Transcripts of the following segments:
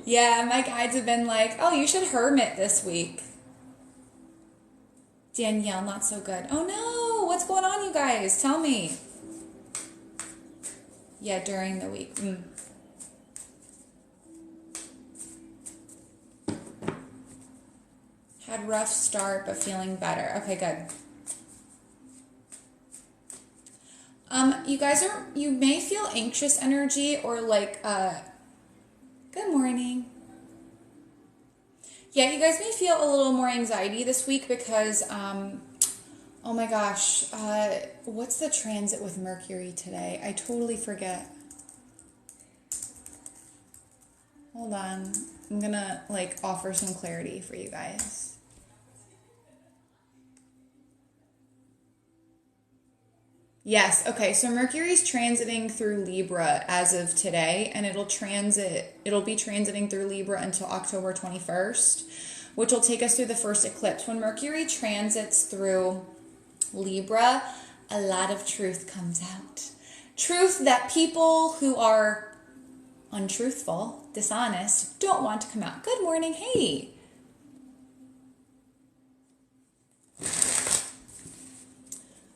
Yeah, my guides have been like, oh, you should hermit this week. Danielle, not so good. Oh no, what's going on, you guys? Tell me. Yeah, during the week. Had rough start, but feeling better. Okay, good. You may feel anxious energy or like, good morning. Yeah, you guys may feel a little more anxiety this week because, oh my gosh, what's the transit with Mercury today? I totally forget. Hold on. I'm gonna like offer some clarity for you guys. Yes, okay, so Mercury's transiting through Libra as of today, and it'll be transiting through Libra until October 21st, which will take us through the first eclipse. When Mercury transits through Libra, a lot of truth comes out. Truth that people who are untruthful, dishonest, don't want to come out. Good morning, hey.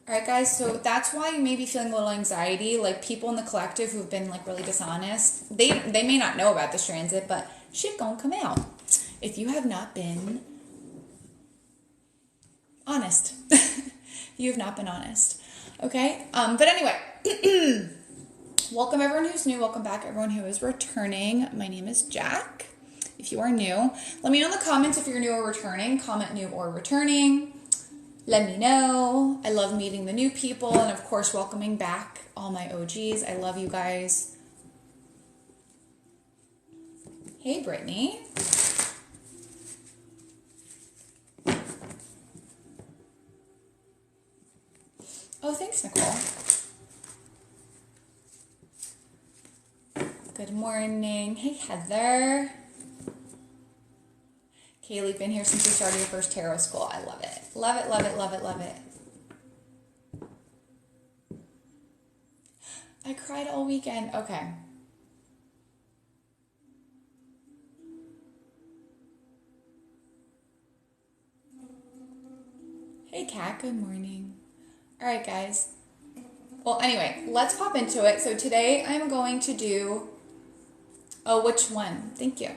All right, guys, so that's why you may be feeling a little anxiety. Like people in the collective who've been like really dishonest, they may not know about this transit, but shit gonna come out if you have not been honest. You have not been honest. Okay? But anyway, welcome everyone who's new. Welcome back everyone who is returning. My name is Jack. If you are new, let me know in the comments if you're new or returning. Comment new or returning. Let me know. I love meeting the new people and of course welcoming back all my OGs. I love you guys. Hey Brittany. Oh, thanks Nicole. Good morning. Hey Heather. Kaylee, been here since we started your first tarot school. I love it. Love it, love it, love it, love it. I cried all weekend. Okay. Hey Kat, good morning. All right, guys. Well, anyway, let's pop into it. So today I'm going to do... Oh, which one? Thank you.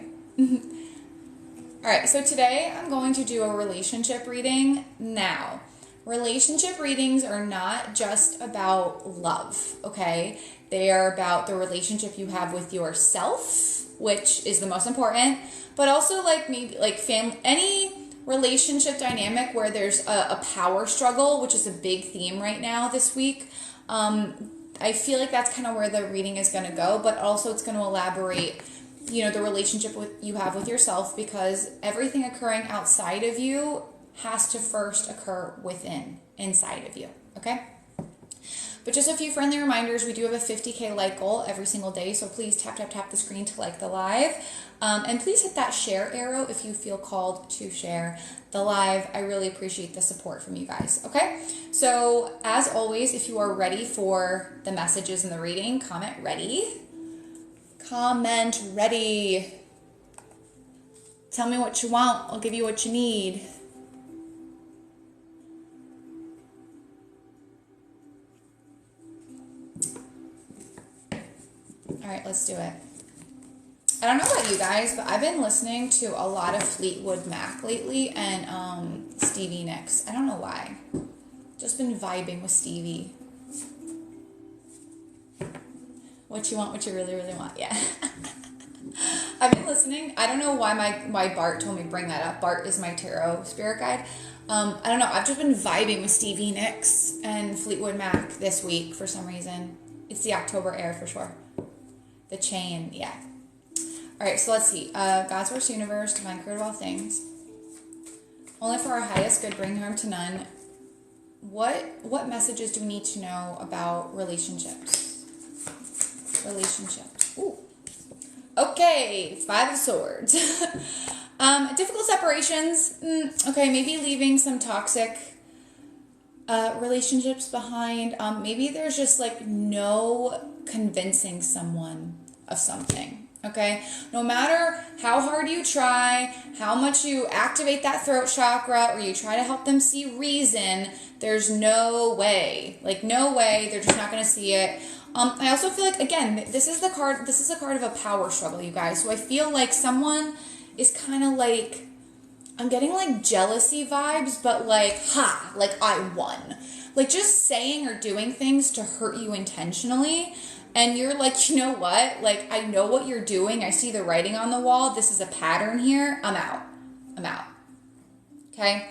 All right, so today I'm going to do a relationship reading. Now, relationship readings are not just about love, okay? They are about the relationship you have with yourself, which is the most important, but also like maybe like any relationship dynamic where there's a power struggle, which is a big theme right now this week. I feel like that's kind of where the reading is going to go, but also it's going to elaborate the relationship you have with yourself, because everything occurring outside of you has to first occur inside of you, okay? But just a few friendly reminders, we do have a 50K like goal every single day, so please tap, tap, tap the screen to like the live. And please hit that share arrow if you feel called to share the live. I really appreciate the support from you guys, okay? So as always, if you are ready for the messages in the reading, comment ready. Comment ready. Tell me what you want. I'll give you what you need. All right, let's do it. I don't know about you guys, but I've been listening to a lot of Fleetwood Mac lately and Stevie Nicks. I don't know why. Just been vibing with Stevie. What you want, what you really, really want. Yeah. I've been listening. I don't know why Bart told me to bring that up. Bart is my tarot spirit guide. I don't know. I've just been vibing with Stevie Nicks and Fleetwood Mac this week for some reason. It's the October air for sure. The chain, yeah. All right, so let's see. God's Source Universe, Divine Creator of all things. Only for our highest good, bring harm to none. What messages do we need to know about relationships? Ooh. Okay, Five of Swords. Difficult separations. Okay, maybe leaving some toxic relationships behind. Maybe there's just like no convincing someone of something. Okay, no matter how hard you try, how much you activate that throat chakra, or you try to help them see reason, there's no way. Like, no way. They're just not going to see it. I also feel like, again, this is a card of a power struggle, you guys. So I feel like someone is kind of like, I'm getting like jealousy vibes, but like, like I won. Like just saying or doing things to hurt you intentionally. And you're like, you know what? Like, I know what you're doing. I see the writing on the wall. This is a pattern here. I'm out. Okay?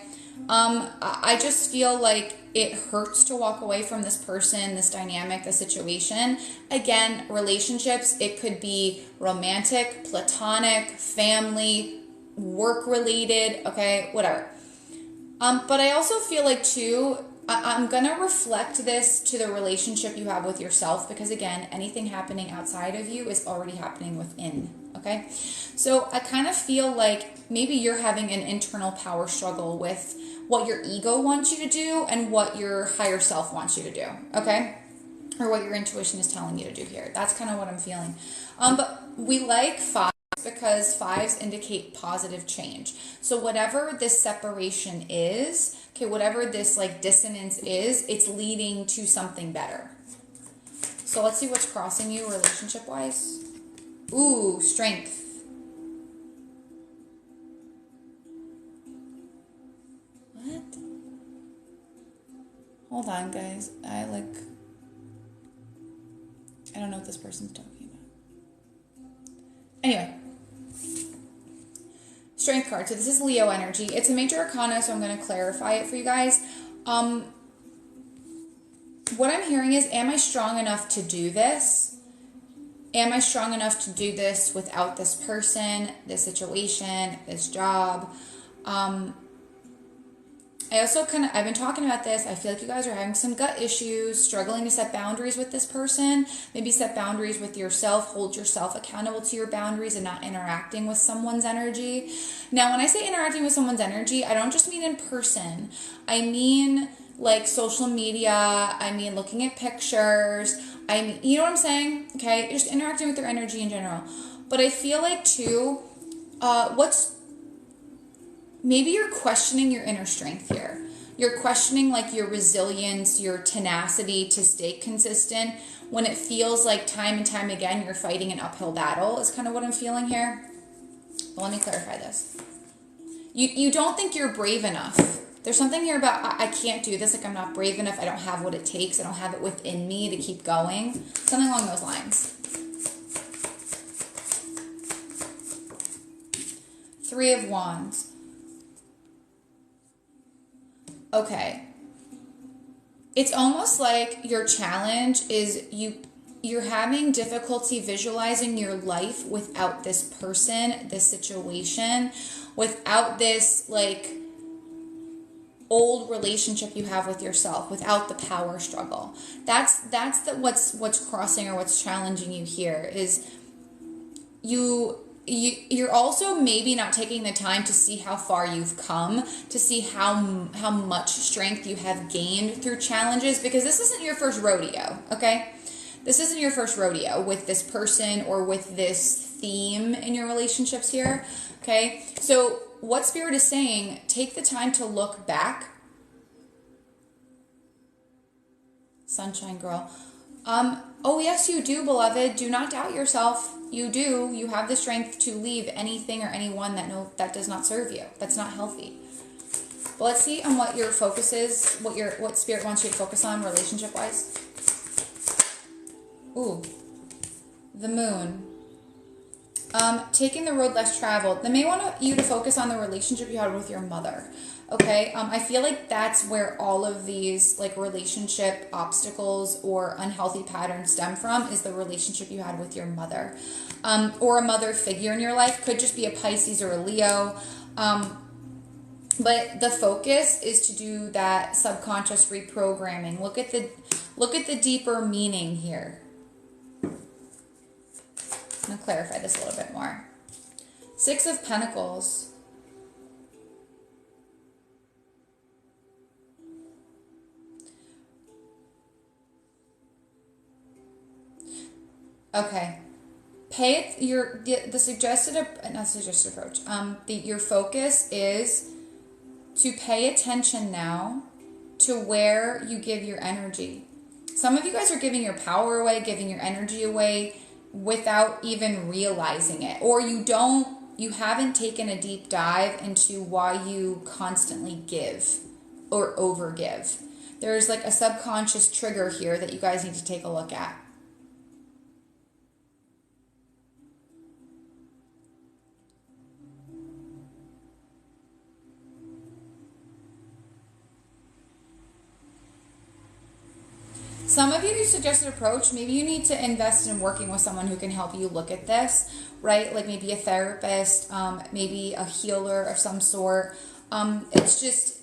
I just feel like it hurts to walk away from this person, this dynamic, this situation. Again, relationships, it could be romantic, platonic, family, work-related, okay? Whatever. But I also feel like, too, I'm going to reflect this to the relationship you have with yourself because, again, anything happening outside of you is already happening within, okay? So I kind of feel like maybe you're having an internal power struggle with what your ego wants you to do and what your higher self wants you to do, okay? Or what your intuition is telling you to do here. That's kind of what I'm feeling. But we like fives because fives indicate positive change. So whatever this separation is, okay, whatever this like dissonance is, it's leading to something better. So let's see what's crossing you relationship-wise. Ooh, strength. What? Hold on, guys. I don't know what this person's talking about. Anyway. Strength card. So this is Leo energy. It's a major arcana, so I'm going to clarify it for you guys. What I'm hearing is, am I strong enough to do this? Am I strong enough to do this without this person, this situation, this job? I also I've been talking about this. I feel like you guys are having some gut issues, struggling to set boundaries with this person. Maybe set boundaries with yourself, hold yourself accountable to your boundaries and not interacting with someone's energy. Now, when I say interacting with someone's energy, I don't just mean in person. I mean like social media. I mean looking at pictures. I mean, you know what I'm saying? Okay, just interacting with their energy in general. But I feel like too, maybe you're questioning your inner strength here. You're questioning like your resilience, your tenacity to stay consistent when it feels like time and time again you're fighting an uphill battle is kind of what I'm feeling here. But let me clarify this. You don't think you're brave enough. There's something here about I can't do this, like I'm not brave enough, I don't have what it takes, I don't have it within me to keep going. Something along those lines. 3 of Wands. Okay. It's almost like your challenge is you're having difficulty visualizing your life without this person, this situation, without this like old relationship you have with yourself, without the power struggle. That's what's crossing or what's challenging you here is you're also maybe not taking the time to see how far you've come, to see how much strength you have gained through challenges, because this isn't your first rodeo, okay? This isn't your first rodeo with this person or with this theme in your relationships here, okay? So what Spirit is saying, take the time to look back. Sunshine girl. Oh, yes, you do, beloved. Do not doubt yourself. You do. You have the strength to leave anything or anyone that does not serve you. That's not healthy. But let's see on what your focus is, what Spirit wants you to focus on relationship-wise. Ooh, the Moon. Taking the road less traveled. They may want you to focus on the relationship you had with your mother. Okay, I feel like that's where all of these like relationship obstacles or unhealthy patterns stem from, is the relationship you had with your mother, or a mother figure in your life. Could just be a Pisces or a Leo, but the focus is to do that subconscious reprogramming. Look at the deeper meaning here. I'm gonna clarify this a little bit more. 6 of Pentacles. Okay. the suggested, not suggested approach, your focus is to pay attention now to where you give your energy. Some of you guys are giving your power away, giving your energy away without even realizing it. Or you haven't taken a deep dive into why you constantly give or overgive. There's like a subconscious trigger here that you guys need to take a look at. Some of you suggested approach, maybe you need to invest in working with someone who can help you look at this, right? Like maybe a therapist, maybe a healer of some sort. It's just,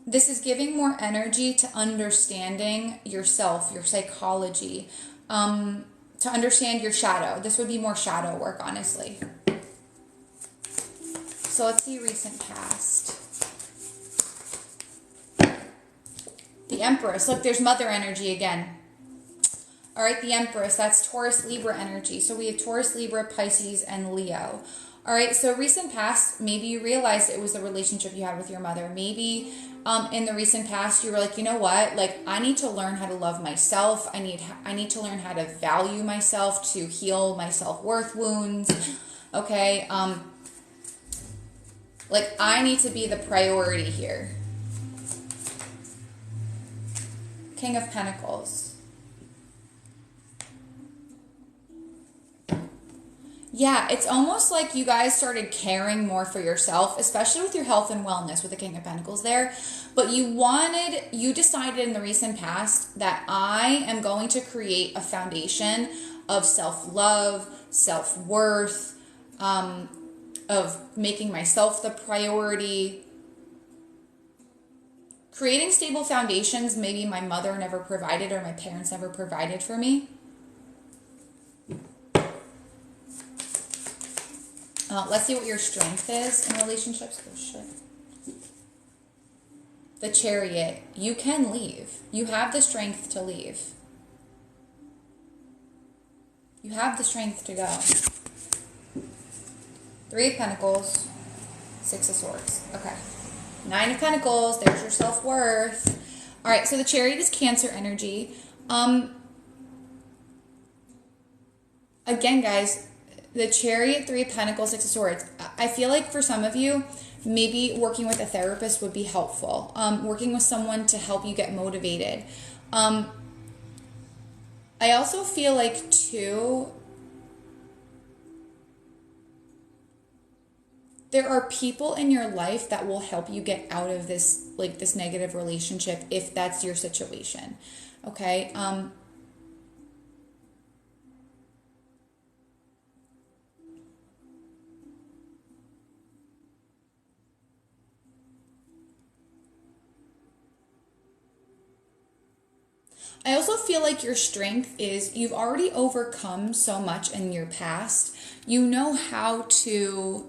this is giving more energy to understanding yourself, your psychology, to understand your shadow. This would be more shadow work, honestly. So let's see recent past. The Empress. Look, there's mother energy again. All right, the Empress. That's Taurus, Libra energy. So we have Taurus, Libra, Pisces, and Leo. All right, so recent past, maybe you realized it was the relationship you had with your mother. Maybe in the recent past, you were like, you know what? Like, I need to learn how to love myself. I need to learn how to value myself, to heal my self-worth wounds. Okay, like, I need to be the priority here. King of Pentacles. Yeah, it's almost like you guys started caring more for yourself, especially with your health and wellness with the King of Pentacles there. But you decided in the recent past that I am going to create a foundation of self-love, self-worth, of making myself the priority. Creating stable foundations, maybe my mother never provided or my parents never provided for me. Let's see what your strength is in relationships. Oh, shit. The Chariot. You can leave. You have the strength to leave. You have the strength to go. 3 of Pentacles. 6 of Swords. Okay. 9 of Pentacles, there's your self-worth. All right, so the Chariot is Cancer energy. Again, guys, the Chariot, 3 of Pentacles, 6 of Swords. I feel like for some of you, maybe working with a therapist would be helpful. Working with someone to help you get motivated. I also feel like, too, there are people in your life that will help you get out of this, like this negative relationship if that's your situation. Okay. I also feel like your strength is you've already overcome so much in your past. You know how to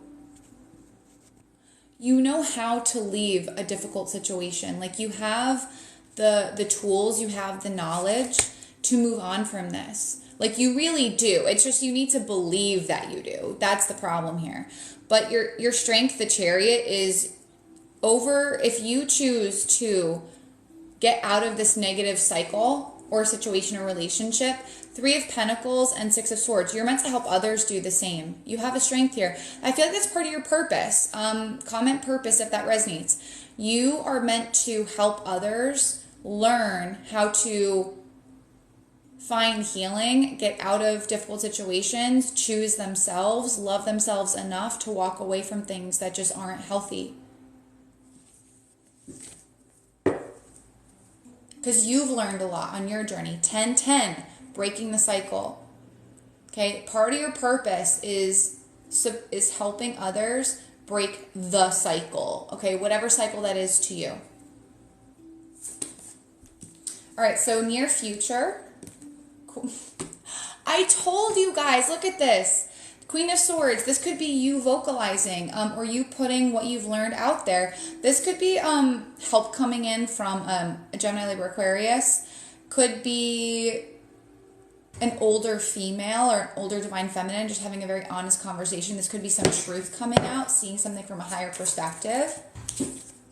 leave a difficult situation. Like you have the tools, you have the knowledge to move on from this. Like you really do. It's just you need to believe that you do. That's the problem here. But your strength, the Chariot, is over. If you choose to get out of this negative cycle or situation or relationship, 3 of Pentacles and 6 of Swords, you're meant to help others do the same. You have a strength here. I feel like that's part of your purpose. Comment purpose if that resonates. You are meant to help others learn how to find healing, get out of difficult situations, choose themselves, love themselves enough to walk away from things that just aren't healthy. Because you've learned a lot on your journey. 10-10, breaking the cycle. Okay, part of your purpose is helping others break the cycle. Okay, whatever cycle that is to you. All right, so near future. Cool. I told you guys, look at this. Queen of Swords, this could be you vocalizing or you putting what you've learned out there. This could be help coming in from a Gemini, Libra, Aquarius. Could be an older female or an older divine feminine just having a very honest conversation. This could be some truth coming out, seeing something from a higher perspective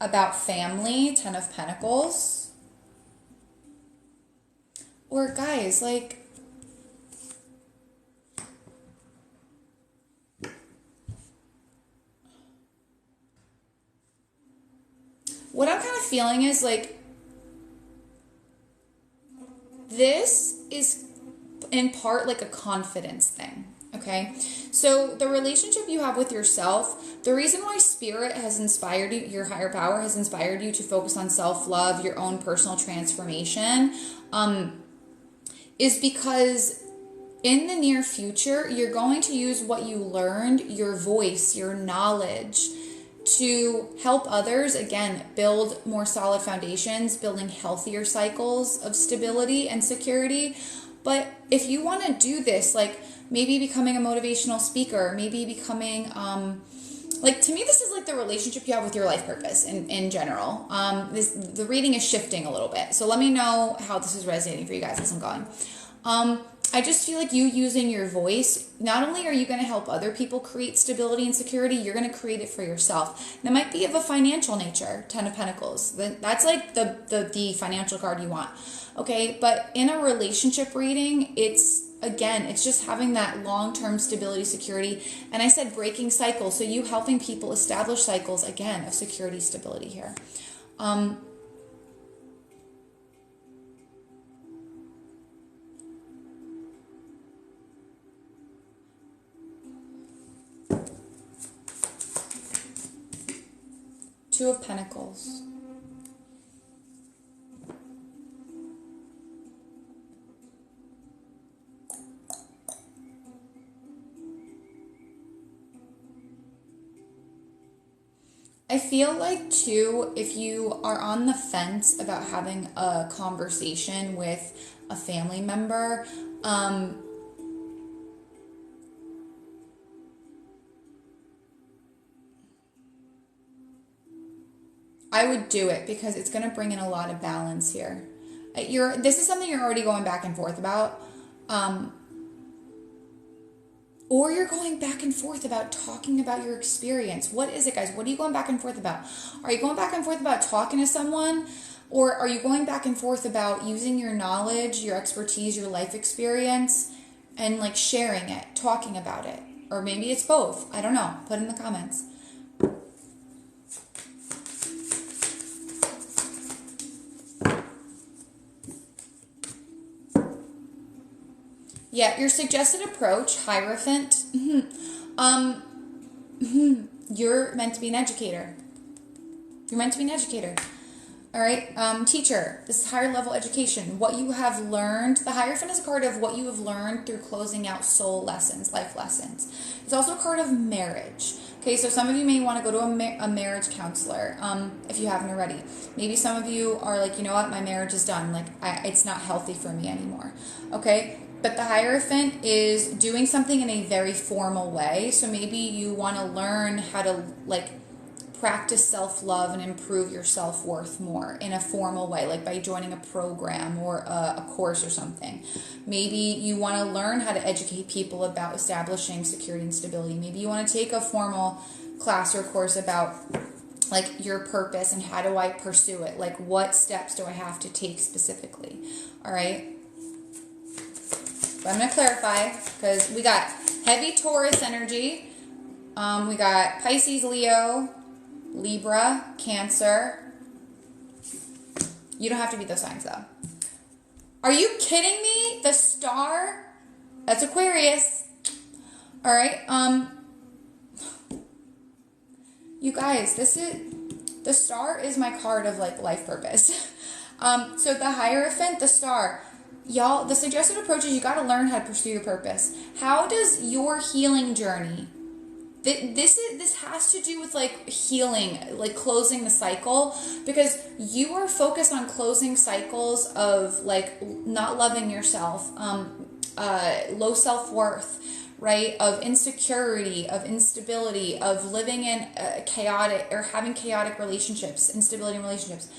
about family, Ten of Pentacles. Or guys, like, what I'm kind of feeling is like, this is in part like a confidence thing, okay? So the relationship you have with yourself, the reason why Spirit has inspired you, your higher power has inspired you to focus on self-love, your own personal transformation, is because in the near future, you're going to use what you learned, your voice, your knowledge, to help others, again, build more solid foundations, building healthier cycles of stability and security. But if you want to do this, like maybe becoming a motivational speaker, maybe becoming, like to me, this is like the relationship you have with your life purpose in general. The reading is shifting a little bit. So let me know how this is resonating for you guys as I'm going. I just feel like you using your voice, not only are you going to help other people create stability and security, you're going to create it for yourself. And it might be of a financial nature, Ten of Pentacles. That's like the financial card you want. Okay, but in a relationship reading, it's just having that long-term stability, security. And I said breaking cycles, so you helping people establish cycles, again, of security, stability here. Two of Pentacles. I feel like too, if you are on the fence about having a conversation with a family member, I would do it because it's going to bring in a lot of balance here. This is something you're already going back and forth about. Or you're going back and forth about talking about your experience. What is it, guys? What are you going back and forth about? Are you going back and forth about talking to someone? Or are you going back and forth about using your knowledge, your expertise, your life experience, and like sharing it, talking about it? Or maybe it's both. I don't know. Put in the comments. Yeah, your suggested approach, Hierophant. You're meant to be an educator. You're meant to be an educator. All right, teacher. This is higher level education. What you have learned. The Hierophant is a card of what you have learned through closing out soul lessons, life lessons. It's also a card of marriage. Okay, so some of you may want to go to a marriage counselor if you haven't already. Maybe some of you are like, you know what, my marriage is done. Like, it's not healthy for me anymore. Okay. But the Hierophant is doing something in a very formal way. So maybe you want to learn how to like practice self-love and improve your self-worth more in a formal way, like by joining a program or a course or something. Maybe you want to learn how to educate people about establishing security and stability. Maybe you want to take a formal class or course about like your purpose and how do I pursue it? Like what steps do I have to take specifically? All right. But I'm going to clarify because we got heavy Taurus energy. We got Pisces, Leo, Libra, Cancer. You don't have to be those signs though. Are you kidding me? The star? That's Aquarius. All right. You guys, the star is my card of like life purpose. So the Hierophant, the star. Y'all, the suggested approach is you got to learn how to pursue your purpose. How does your healing journey, this has to do with like healing, like closing the cycle, because you are focused on closing cycles of like not loving yourself, low self-worth, right? Of insecurity, of instability, of living in chaotic or having chaotic relationships, instability in relationships.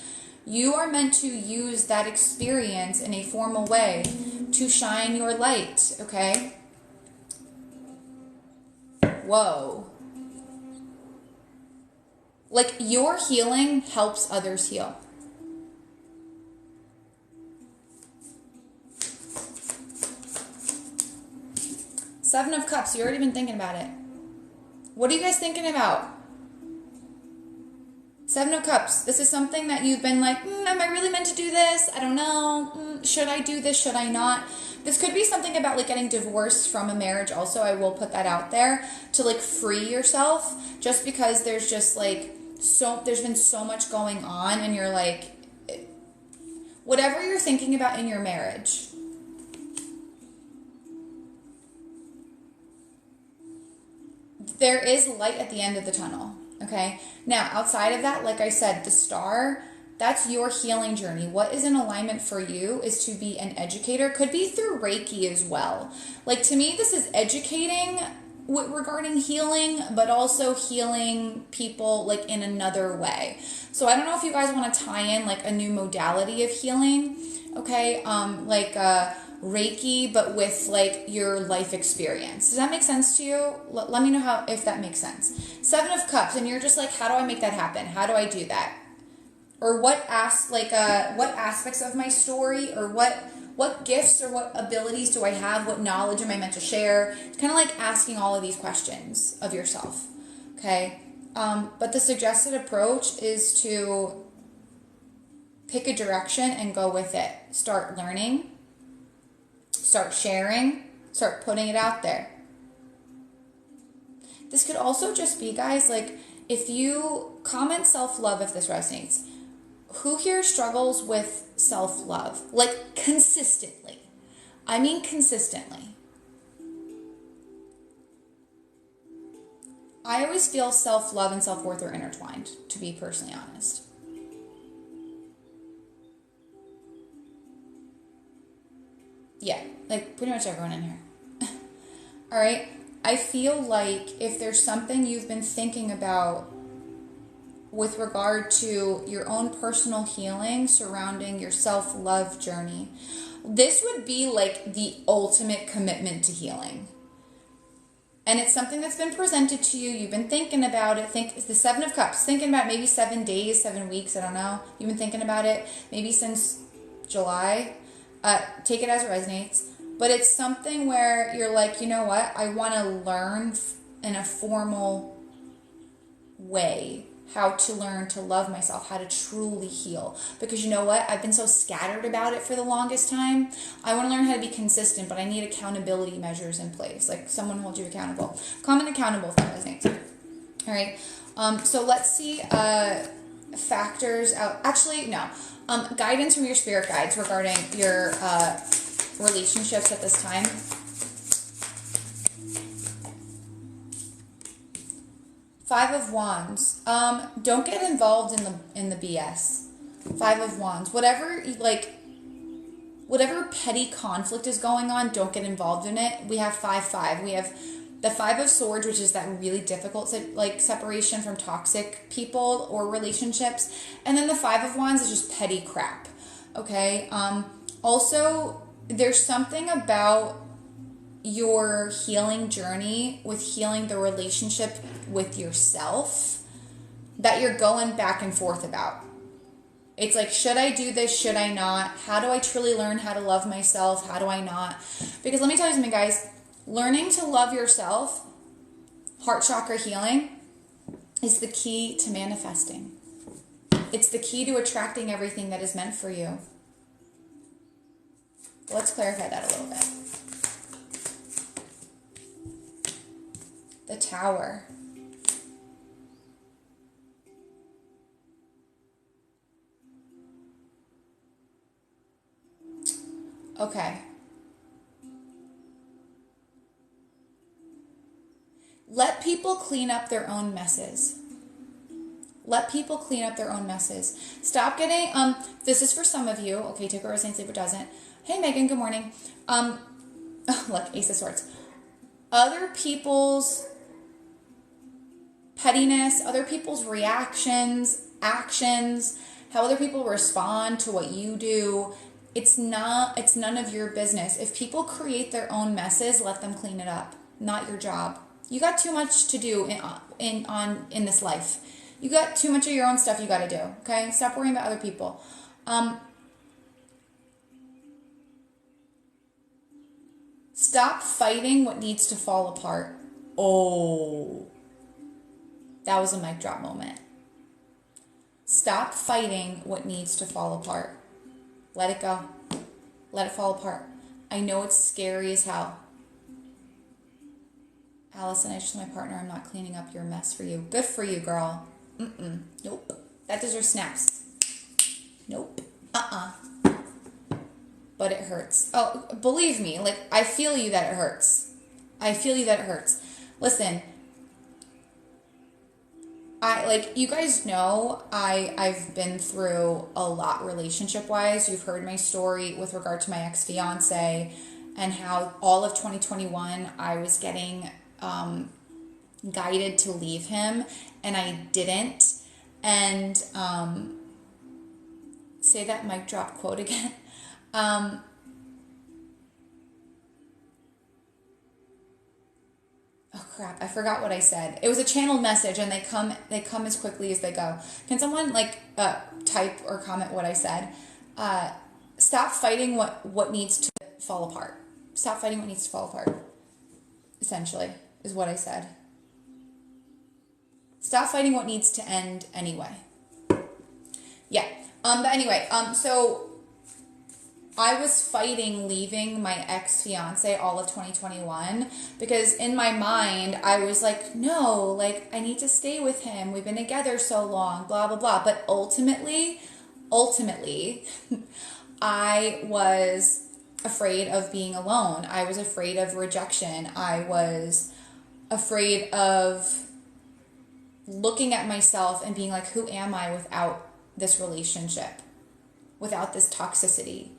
You are meant to use that experience in a formal way to shine your light, okay? Whoa. Like, your healing helps others heal. Seven of Cups, you've already been thinking about it. What are you guys thinking about? Seven of Cups, this is something that you've been like, am I really meant to do this? I don't know. Should I do this? Should I not? This could be something about like getting divorced from a marriage also. I will put that out there to like free yourself, just because there's just like there's been so much going on, and you're like, whatever you're thinking about in your marriage, there is light at the end of the tunnel, okay? Now, outside of that, like I said, the star, that's your healing journey. What is in alignment for you is to be an educator. Could be through Reiki as well. Like, to me, this is educating regarding healing, but also healing people like in another way. So I don't know if you guys want to tie in like a new modality of healing, okay? Like Reiki, but with like your life experience. Does that make sense to you? Let me know if that makes sense. Seven of Cups, and you're just like, how do I make that happen? How do I do that? Or what aspects of my story, or what gifts or what abilities do I have? What knowledge am I meant to share? It's kind of like asking all of these questions of yourself, okay? But the suggested approach is to pick a direction and go with it. Start learning, start sharing, start putting it out there. This could also just be, guys, like, if you comment self-love, if this resonates. Who here struggles with self-love? Like, consistently. I mean consistently. I always feel self-love and self-worth are intertwined, to be personally honest. Yeah, like pretty much everyone in here. All right? I feel like if there's something you've been thinking about with regard to your own personal healing surrounding your self-love journey, this would be like the ultimate commitment to healing. And it's something that's been presented to you. You've been thinking about it. Think it's the Seven of Cups. Thinking about it maybe 7 days, 7 weeks. I don't know. You've been thinking about it maybe since July. Take it as it resonates. But it's something where you're like, you know what? I want to learn in a formal way how to learn to love myself, how to truly heal. Because you know what? I've been so scattered about it for the longest time. I want to learn how to be consistent, but I need accountability measures in place. Like someone holds you accountable. Comment accountable if that resonates. All right. So let's see factors out. Actually, no. Guidance from your spirit guides regarding your relationships at this time. Five of Wands. Don't get involved in the BS. Five of Wands. Whatever petty conflict is going on, don't get involved in it. We have 5-5. We have the Five of Swords, which is that really difficult separation from toxic people or relationships, and then the Five of Wands is just petty crap. Okay. Also, there's something about your healing journey with healing the relationship with yourself that you're going back and forth about. It's like, should I do this? Should I not? How do I truly learn how to love myself? How do I not? Because let me tell you something, guys. Learning to love yourself, heart chakra healing, is the key to manifesting. It's the key to attracting everything that is meant for you. Let's clarify that a little bit. The Tower. Okay. Let people clean up their own messes. Let people clean up their own messes. Stop getting, this is for some of you. Okay, take a rest and sleep, it doesn't. Hey, Megan, good morning. Look, Ace of Swords. Other people's pettiness, other people's reactions, actions, how other people respond to what you do, It's none of your business. If people create their own messes, let them clean it up. Not your job. You got too much to do in this life. You got too much of your own stuff you got to do. Okay? Stop worrying about other people. Stop fighting what needs to fall apart. Oh, that was a mic drop moment. Stop fighting what needs to fall apart. Let it go. Let it fall apart. I know it's scary as hell. Allison, I just told my partner I'm not cleaning up your mess for you. Good for you, girl. Nope. That deserves snaps. Nope. But it hurts. Oh, believe me, like, I feel you that it hurts. I feel you that it hurts. Listen, you guys know, I've been through a lot relationship-wise. You've heard my story with regard to my ex-fiance and how all of 2021 I was getting guided to leave him, and I didn't. And say that mic drop quote again. Oh crap, I forgot what I said. It was a channeled message, and they come as quickly as they go. Can someone type or comment what I said? Stop fighting what needs to fall apart. Stop fighting what needs to fall apart. Essentially, is what I said. Stop fighting what needs to end anyway. Yeah. But anyway, so I was fighting leaving my ex-fiance all of 2021 because in my mind, I was like, no, like, I need to stay with him. We've been together so long, blah, blah, blah. But ultimately, I was afraid of being alone. I was afraid of rejection. I was afraid of looking at myself and being like, who am I without this relationship, without this toxicity?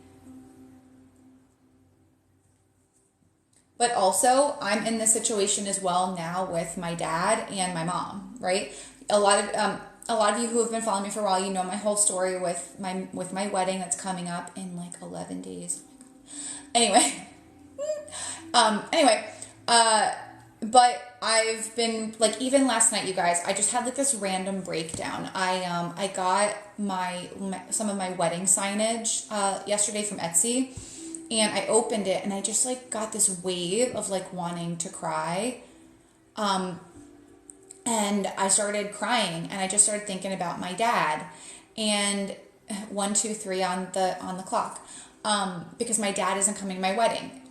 But also, I'm in this situation as well now with my dad and my mom, right? A lot of you who have been following me for a while, you know my whole story with my wedding that's coming up in like 11 days. Anyway, but I've been like, even last night, you guys, I just had like this random breakdown. I got some of my wedding signage yesterday from Etsy. And I opened it and I just like got this wave of like wanting to cry. And I started crying and I just started thinking about my dad, and 1, 2, 3 on the clock. Because my dad isn't coming to my wedding.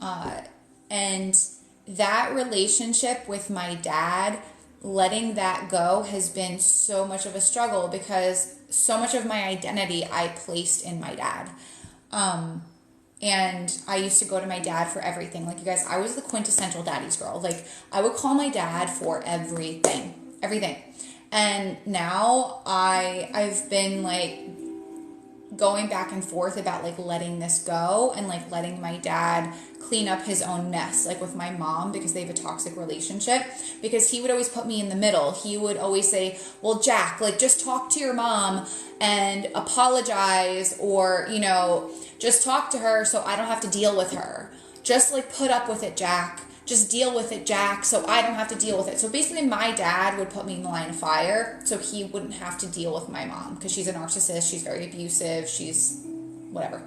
And that relationship with my dad, letting that go has been so much of a struggle because so much of my identity I placed in my dad. And I used to go to my dad for everything. Like, you guys, I was the quintessential daddy's girl. Like, I would call my dad for everything. And now I've been like going back and forth about like letting this go and like letting my dad clean up his own mess, like with my mom, because they have a toxic relationship, because he would always put me in the middle. He would always say, well, Jack, like, just talk to your mom and apologize, or, you know, just talk to her so I don't have to deal with her. Just like put up with it, Jack. Just deal with it, Jack, so I don't have to deal with it. So basically my dad would put me in the line of fire so he wouldn't have to deal with my mom, because she's a narcissist, she's very abusive, she's whatever.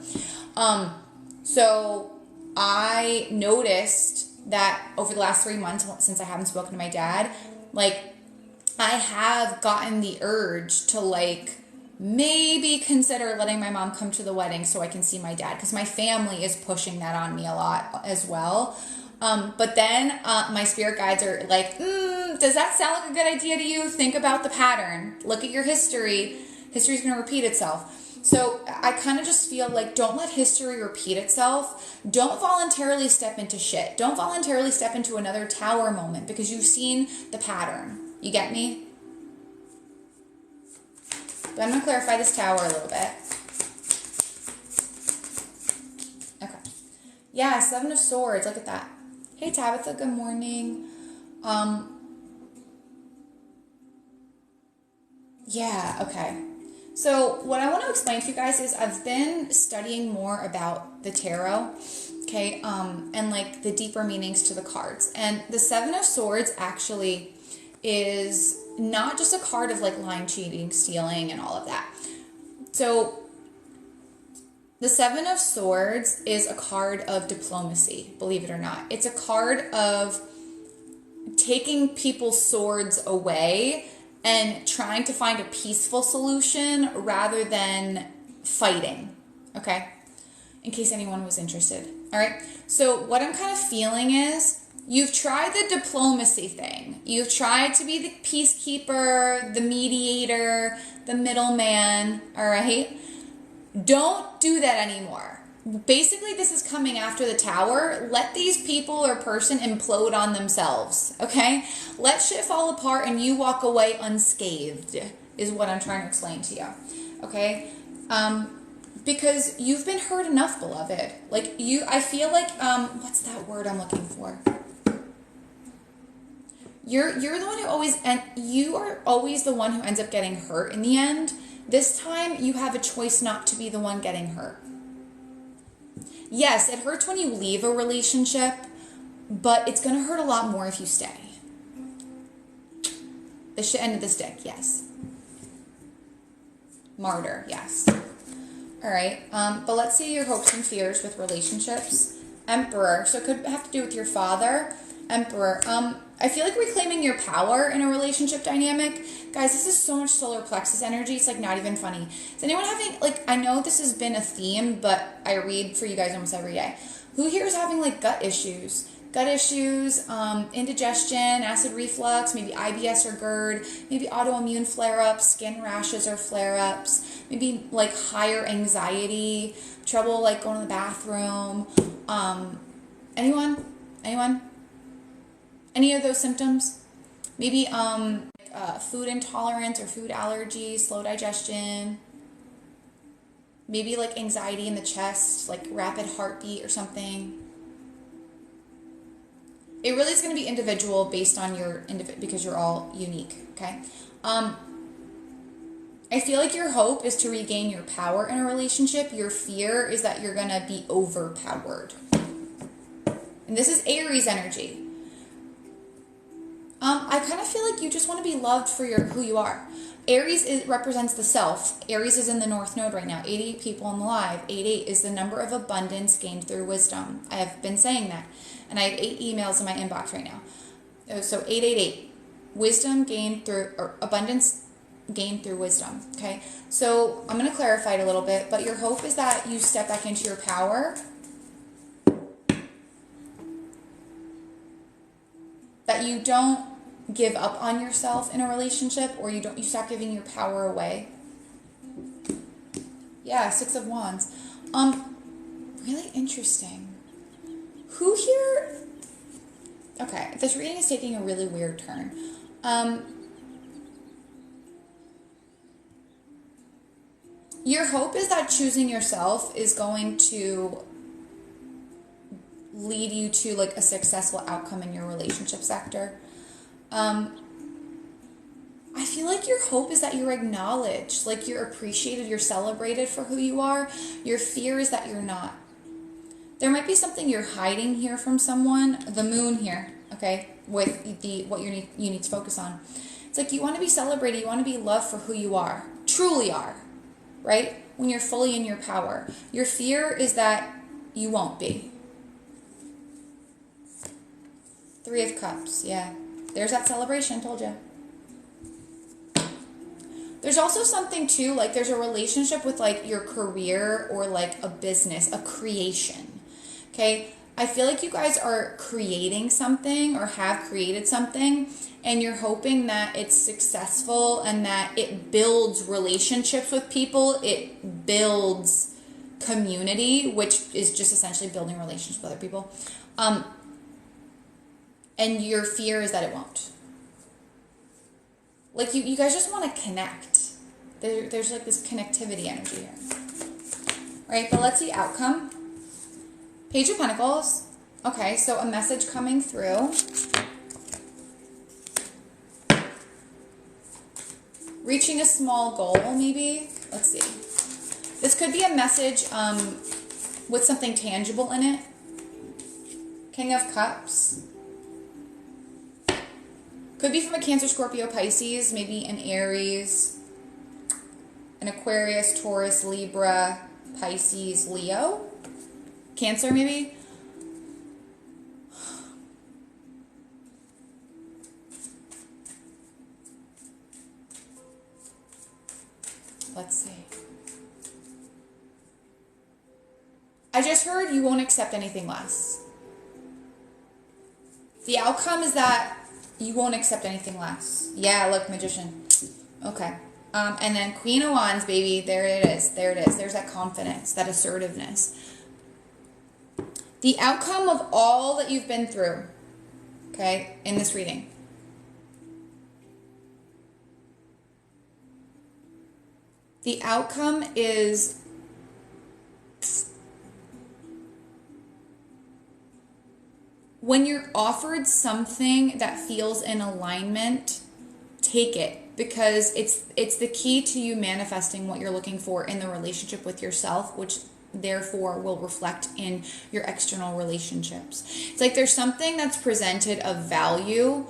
So I noticed that over the last 3 months, since I haven't spoken to my dad, like, I have gotten the urge to like maybe consider letting my mom come to the wedding so I can see my dad, because my family is pushing that on me a lot as well. But then my spirit guides are like, does that sound like a good idea to you? Think about the pattern. Look at your history. History's going to repeat itself. So I kind of just feel like, don't let history repeat itself. Don't voluntarily step into shit. Don't voluntarily step into another tower moment, because you've seen the pattern. You get me? But I'm going to clarify this tower a little bit. Okay. Yeah, 7 of Swords. Look at that. Hey, Tabitha. Good morning. Yeah, okay. So what I want to explain to you guys is I've been studying more about the tarot, okay, and like the deeper meanings to the cards. And the Seven of Swords actually is not just a card of like lying, cheating, stealing, and all of that. So the Seven of Swords is a card of diplomacy, believe it or not. It's a card of taking people's swords away and trying to find a peaceful solution rather than fighting, okay? In case anyone was interested, all right? So what I'm kind of feeling is you've tried the diplomacy thing. You've tried to be the peacekeeper, the mediator, the middleman, all right? Don't do that anymore. Basically, this is coming after the Tower. Let these people or person implode on themselves, okay? Let shit fall apart and you walk away unscathed is what I'm trying to explain to you, okay? Because you've been hurt enough, beloved. Like, I feel like, what's that word I'm looking for? You're the one who always, and you are always the one who ends up getting hurt in the end. This time, you have a choice not to be the one getting hurt. Yes, it hurts when you leave a relationship, but it's going to hurt a lot more if you stay. The shit end of the stick, yes. Martyr, yes. All right, but let's see your hopes and fears with relationships. Emperor, so it could have to do with your father. Emperor, I feel like reclaiming your power in a relationship dynamic. Guys, this is so much solar plexus energy. It's like not even funny. Is anyone having, like, I know this has been a theme, but I read for you guys almost every day. Who here is having like gut issues? Gut issues, indigestion, acid reflux, maybe IBS or GERD, maybe autoimmune flare-ups, skin rashes or flare-ups, maybe like higher anxiety, trouble like going to the bathroom. Anyone? Any of those symptoms? Maybe food intolerance or food allergies, slow digestion. Maybe like anxiety in the chest, like rapid heartbeat or something. It really is going to be individual based on your because you're all unique, okay? I feel like your hope is to regain your power in a relationship. Your fear is that you're going to be overpowered. And this is Aries energy. I kind of feel like you just want to be loved for who you are. Aries represents the self. Aries is in the North Node right now. 88 people in the live. 88 is the number of abundance gained through wisdom. I have been saying that. And I have 8 emails in my inbox right now. So 888. Wisdom gained through, or abundance gained through wisdom. Okay? So I'm going to clarify it a little bit. But your hope is that you step back into your power. That you don't give up on yourself in a relationship, or you stop giving your power away. Yeah, 6 of Wands. Really interesting. Who here? Okay, this reading is taking a really weird turn. Your hope is that choosing yourself is going to lead you to like a successful outcome in your relationship sector. I feel like your hope is that you're acknowledged, like you're appreciated, you're celebrated for who you are. Your fear is that you're not. There might be something you're hiding here from someone. The moon here, okay, with what you need to focus on. It's like you want to be celebrated, you want to be loved for who you are, truly are, right? When you're fully in your power. Your fear is that you won't be. 3 of Cups, yeah. There's that celebration, told you. There's also something too, like there's a relationship with like your career or like a business, a creation, okay? I feel like you guys are creating something or have created something and you're hoping that it's successful and that it builds relationships with people. It builds community, which is just essentially building relationships with other people. And your fear is that it won't. Like you guys just want to connect. There's like this connectivity energy here. All right, but let's see outcome. Page of Pentacles. Okay, so a message coming through. Reaching a small goal, maybe. Let's see. This could be a message with something tangible in it. King of Cups. Could be from a Cancer, Scorpio, Pisces, maybe an Aries, an Aquarius, Taurus, Libra, Pisces, Leo. Cancer, maybe. Let's see. I just heard you won't accept anything less. The outcome is that you won't accept anything less. Yeah, look, Magician. Okay. And then Queen of Wands, baby. There it is. There it is. There's that confidence, that assertiveness. The outcome of all that you've been through, okay, in this reading. The outcome is when you're offered something that feels in alignment, take it, because it's the key to you manifesting what you're looking for in the relationship with yourself, which therefore will reflect in your external relationships. It's like there's something that's presented of value.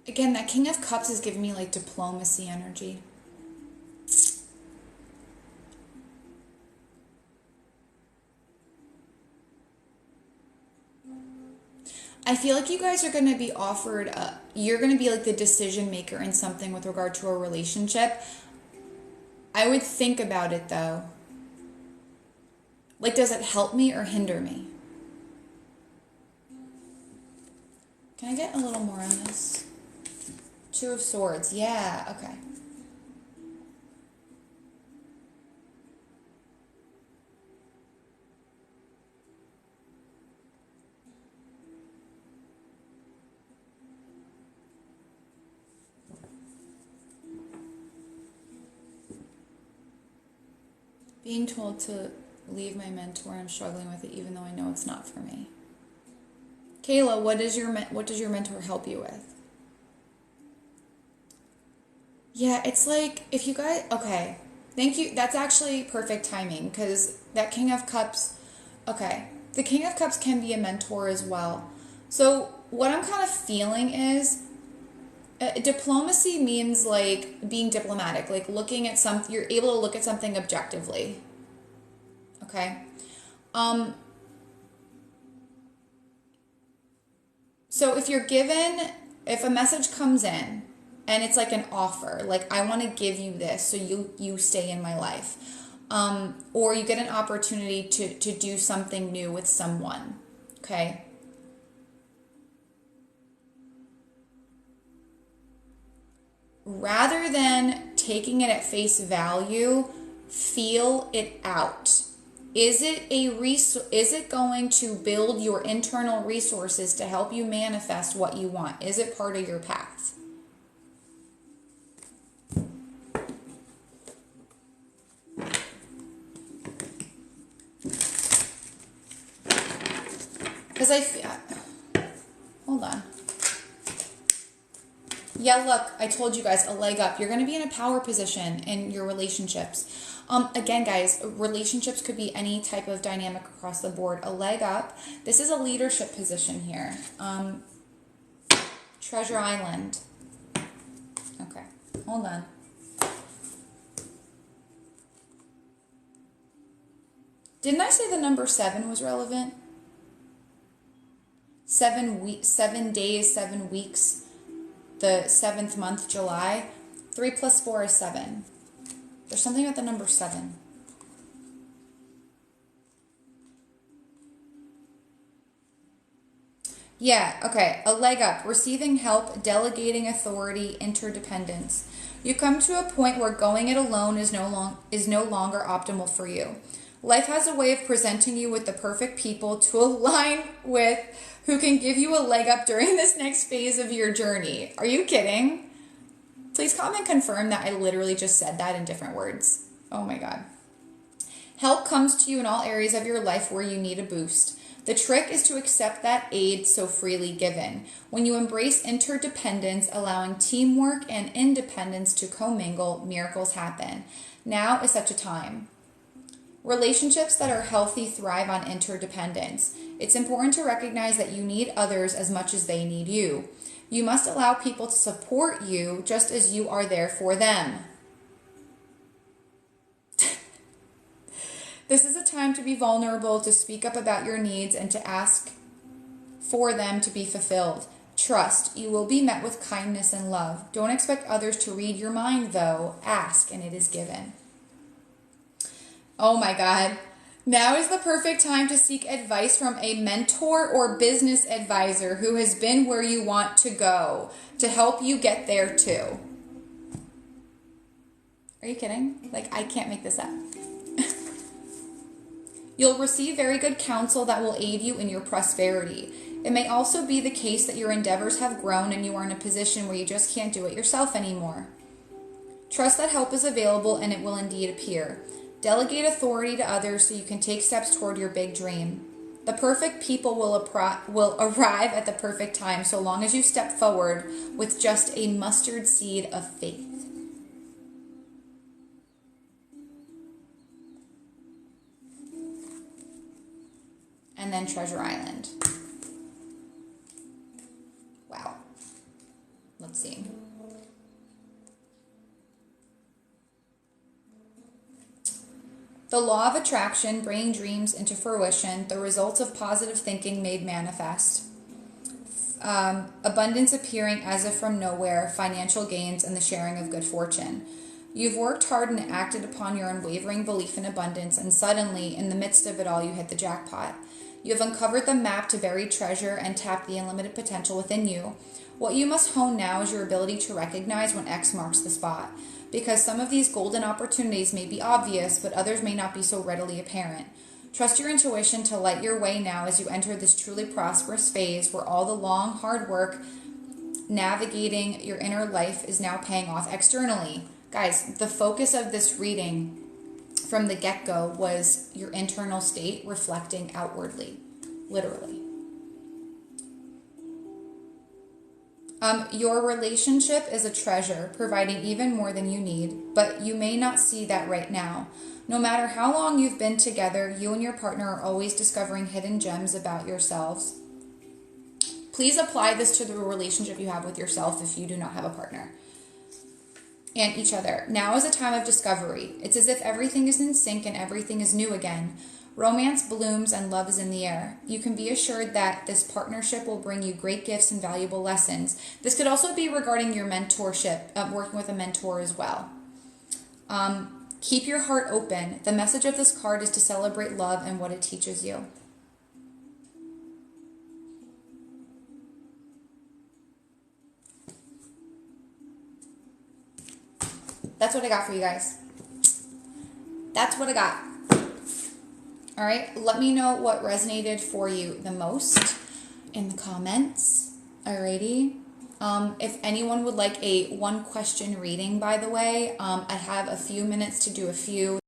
Again, that King of Cups is giving me like diplomacy energy. I feel like you guys are going to be offered, you're going to be like the decision maker in something with regard to a relationship. I would think about it though. Like, does it help me or hinder me? Can I get a little more on this? Two of Swords. Yeah, okay. Being told to leave my mentor, I'm struggling with it even though I know it's not for me. Kayla, what does your mentor help you with? Yeah, it's like if you guys, okay, thank you. That's actually perfect timing because that King of Cups, okay, the King of Cups can be a mentor as well. So what I'm kind of feeling is diplomacy means like being diplomatic, like looking at you're able to look at something objectively. Okay. So if a message comes in and it's like an offer, like I want to give you this so you stay in my life, or you get an opportunity to do something new with someone, okay? Rather than taking it at face value, feel it out. Is it going to build your internal resources to help you manifest what you want? Is it part of your path? Because hold on. Yeah, look, I told you guys, a leg up. You're going to be in a power position in your relationships. Again, guys, relationships could be any type of dynamic across the board. A leg up. This is a leadership position here. Treasure Island. Okay, hold on. Didn't I say the number 7 was relevant? 7 days, 7 weeks. The 7th month, July. 3 plus 4 is 7. There's something about the number 7. Yeah, okay. A leg up, receiving help, delegating authority, interdependence. You come to a point where going it alone is no longer optimal for you. Life has a way of presenting you with the perfect people to align with who can give you a leg up during this next phase of your journey. Are you kidding? Please comment confirm that I literally just said that in different words. Oh my God. Help comes to you in all areas of your life where you need a boost. The trick is to accept that aid so freely given. When you embrace interdependence, allowing teamwork and independence to commingle, miracles happen. Now is such a time. Relationships that are healthy thrive on interdependence. It's important to recognize that you need others as much as they need you. You must allow people to support you just as you are there for them. This is a time to be vulnerable, to speak up about your needs, and to ask for them to be fulfilled. Trust, you will be met with kindness and love. Don't expect others to read your mind, though. Ask, and it is given. Oh my God. Now is the perfect time to seek advice from a mentor or business advisor who has been where you want to go to help you get there too. Are you kidding? Like, I can't make this up. You'll receive very good counsel that will aid you in your prosperity. It may also be the case that your endeavors have grown and you are in a position where you just can't do it yourself anymore. Trust that help is available and it will indeed appear. Delegate authority to others so you can take steps toward your big dream. The perfect people will arrive at the perfect time so long as you step forward with just a mustard seed of faith. And then Treasure Island. Wow. Let's see. The law of attraction, bringing dreams into fruition, the results of positive thinking made manifest. Abundance appearing as if from nowhere, financial gains, and the sharing of good fortune. You've worked hard and acted upon your unwavering belief in abundance, and suddenly, in the midst of it all, you hit the jackpot. You have uncovered the map to buried treasure and tapped the unlimited potential within you. What you must hone now is your ability to recognize when X marks the spot, because some of these golden opportunities may be obvious, but others may not be so readily apparent. Trust your intuition to light your way now as you enter this truly prosperous phase where all the long, hard work navigating your inner life is now paying off externally. Guys, the focus of this reading from the get-go was your internal state reflecting outwardly, literally. Your relationship is a treasure, providing even more than you need, but you may not see that right now. No matter how long you've been together, you and your partner are always discovering hidden gems about yourselves. Please apply this to the relationship you have with yourself if you do not have a partner. And each other. Now is a time of discovery. It's as if everything is in sync and everything is new again. Romance blooms and love is in the air. You can be assured that this partnership will bring you great gifts and valuable lessons. This could also be regarding your mentorship, working with a mentor as well. Keep your heart open. The message of this card is to celebrate love and what it teaches you. That's what I got for you guys. That's what I got. All right, let me know what resonated for you the most in the comments. Alrighty. If anyone would like a one question reading, by the way, I have a few minutes to do a few